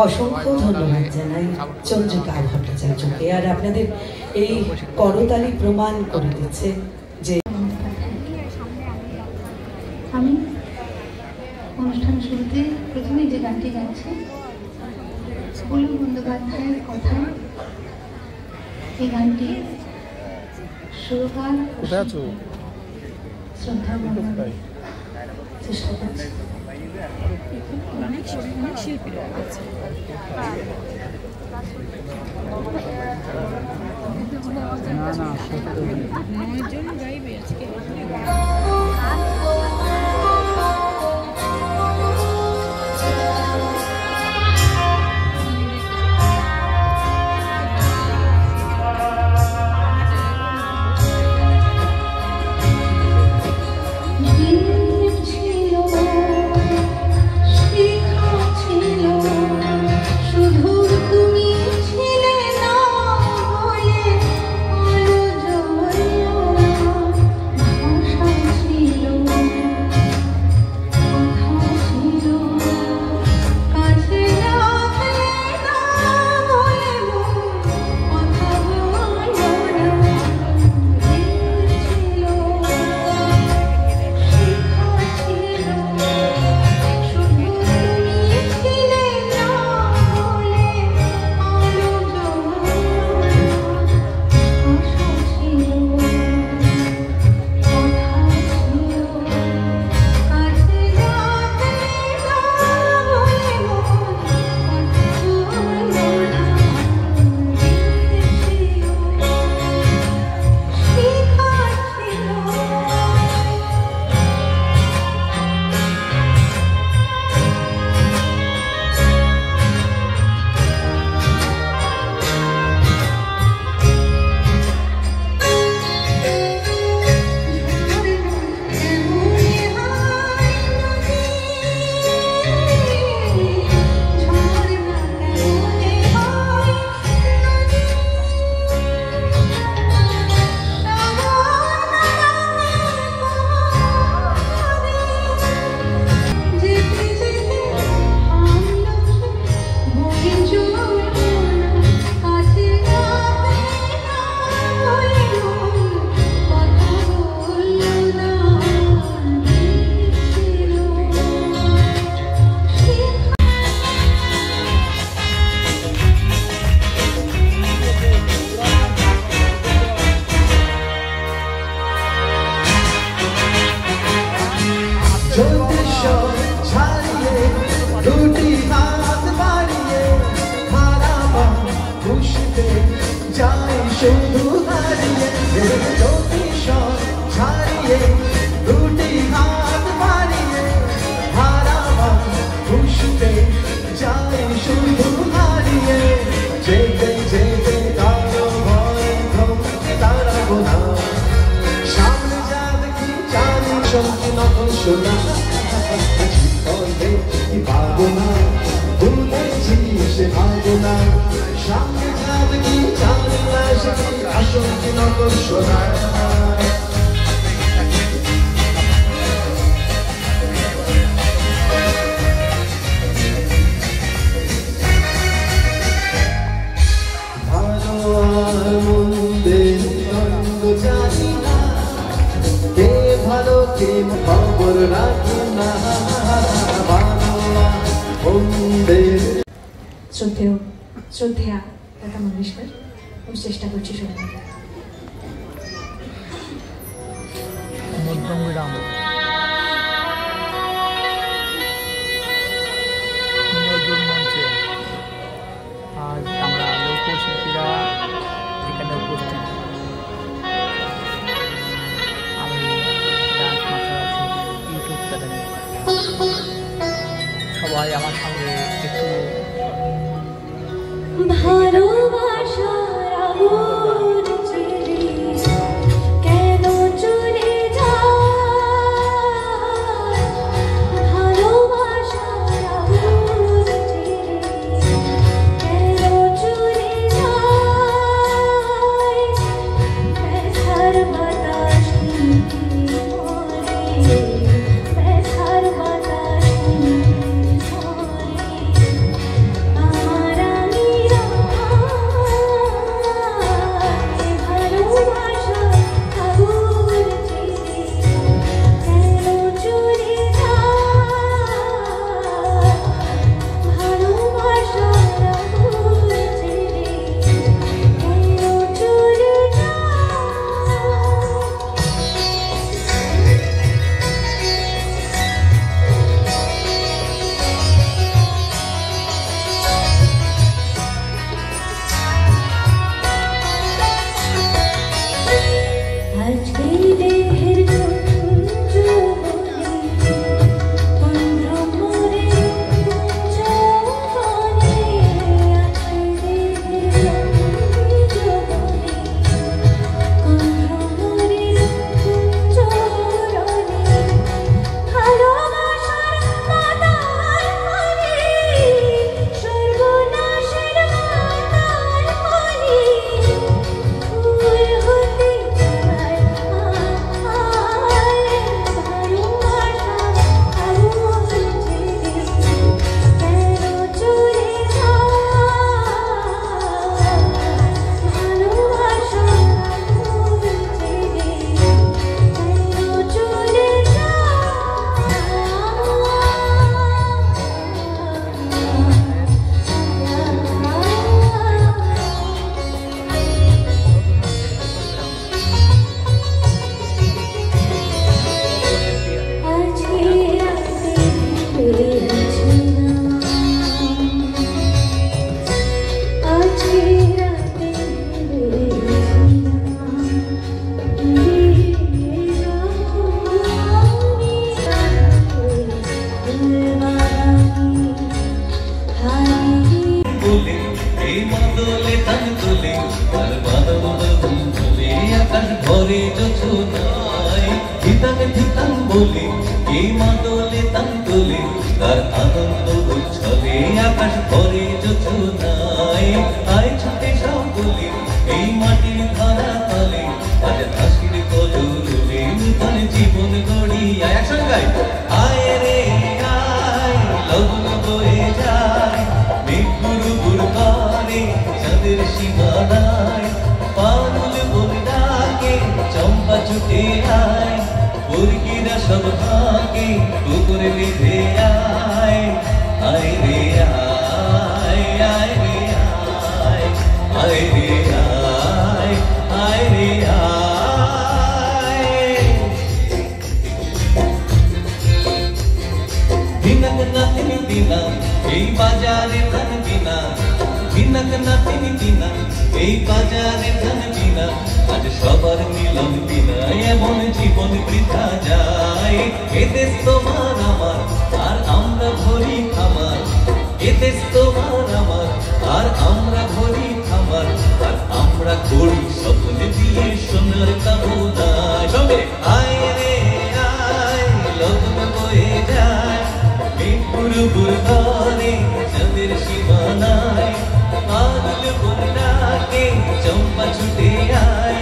অসংখ্য ধন্যবাদ জানাই চন্দ্রিকা ভট্টাচার্যকে। আর আপনাদের এই করতালি প্রমাণ করে দিচ্ছে যে আমি অনুষ্ঠান শুরুতে প্রথমেই যে গানটি গাইছি পুলু বন্দ্যোপাধ্যায়ের কথা। এই গানটি সুরকার শ্রদ্ধা চেষ্টা করছি। অনেক শিল্পীরা আছে। গাইবে আজকে। Oh শুধু দাঁড়িয়ে জ্যোতি সব ছাড়িয়ে দুটি হাত বাড়িয়ে হারাবার খুশিতে যাই শুধু হারিয়ে যেতে যেতে কারো ভয় থমকে দাঁড়াবো না সামনে যা দেখি জানি সঙ্গে নকল শোনা কি পাবো না ভুলেছি সে পাবো না সামনে যা দেখি জানি না সে আসল কি নকল শোনা খবর রাখি না শ্রদ্ধেয়া লতা মঙ্গেশকর আমি চেষ্টা করছি শোনার মধ্যম বিরাম নজরুল মঞ্চে আজ আমরা লোকশিল্পীরা এখানে উপস্থিত আমি ডান্স মাস্টার আছি ইউটিউব চ্যানেলে সবাই আমার সঙ্গে একটু ভালোবাসা রাহুল চিরি কেন চলে যায় ভালোবাসা রাহুল চিরি কেন চলে যায় ব্যথার বাতাস ব্যথার বাতাস বলে এই মাদলে তান্দলে তার আনন্দ উৎসবে আকাশ ভরে যোচনায় আয় ছুটে সকলে এই মাটির ধারা তলে আজ হাসির কজরুলে নূতন জীবন গড়িয়া একসঙ্গে আয় রে আয় লগ্ন বয়ে যায় মেঘ গুরুগুর করে চাঁদের সীমানায় পানুল বলে ডাকে চম্পা ছুটে আয় মুরগিরা সব ভাগে পুকুরে বেঁধে আয় আয় রে আয় আয় রে আয় আয় রে আয় আয় রে আয় দিনা দিনা এই বাজারে থাকবি না বিনাক নাতিনি বিনা এই বাজারে ধান বিনা আজ সবার মিলন বিনা এমন জীবন বৃথা যায়। এ দেশ তোমার আমার আর আমরা ভরি খামার, এ দেশ তোমার আমার আর আমরা ভরি খামার, আর আমরা করি স্বপ্ন দিয়ে সোনার কামনা। সবে আয় রে আয় লগন বয়ে যায় মিরপুর ঘরে চাঁদের সীমানায়, পাগল বনটাকে চম্পা ছুটে আয়,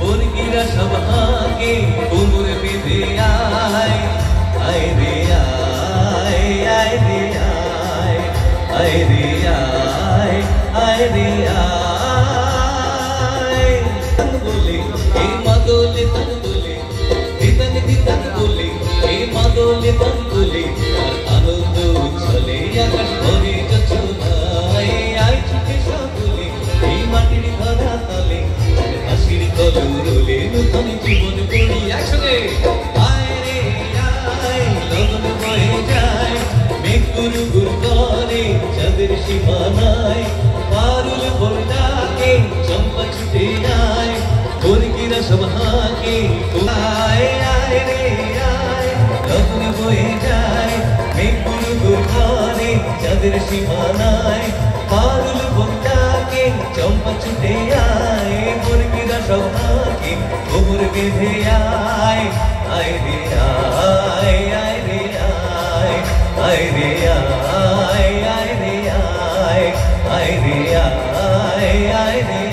বর্গিরা সব আগে কোমর বেঁধে আয়। আয় রে আয়, আয় রে আয়, আয় রে আয়, আয় রে আয়। তন বলে এই মাদলে তন বলে দিতন দিতন বলে এই মাদলে তন বলে, আর আনন্দ উচ্ছলে আকাশ ভরে যোছনায়। আয় ছুটে সকলে এই মাটির ধরা তলে, হাসির কলরলে নতুন জীবন গড়ি একসঙ্গে। আয় রে আয় লগন বয়ে যায় মেঘ গুরু গুর করে চাঁদের সীমানায়, পারুল বনটাকে চম্পা ছুটে আয়, বর্গিরা সব হাঁকে। আয় আয় রে আয় লগন বয়ে যায় মেঘ গুরু গুর করে চাঁদের সীমানায়, পারুল বনটাকে চম্পা ছুটে আয়, বর্গিরা সব হাঁকে কোমর বেঁধে আয়। আয় রে আয়, আয় রে আয়, আয় রে আয়, আয় রে আয়, আয় রে আয়, আয় রে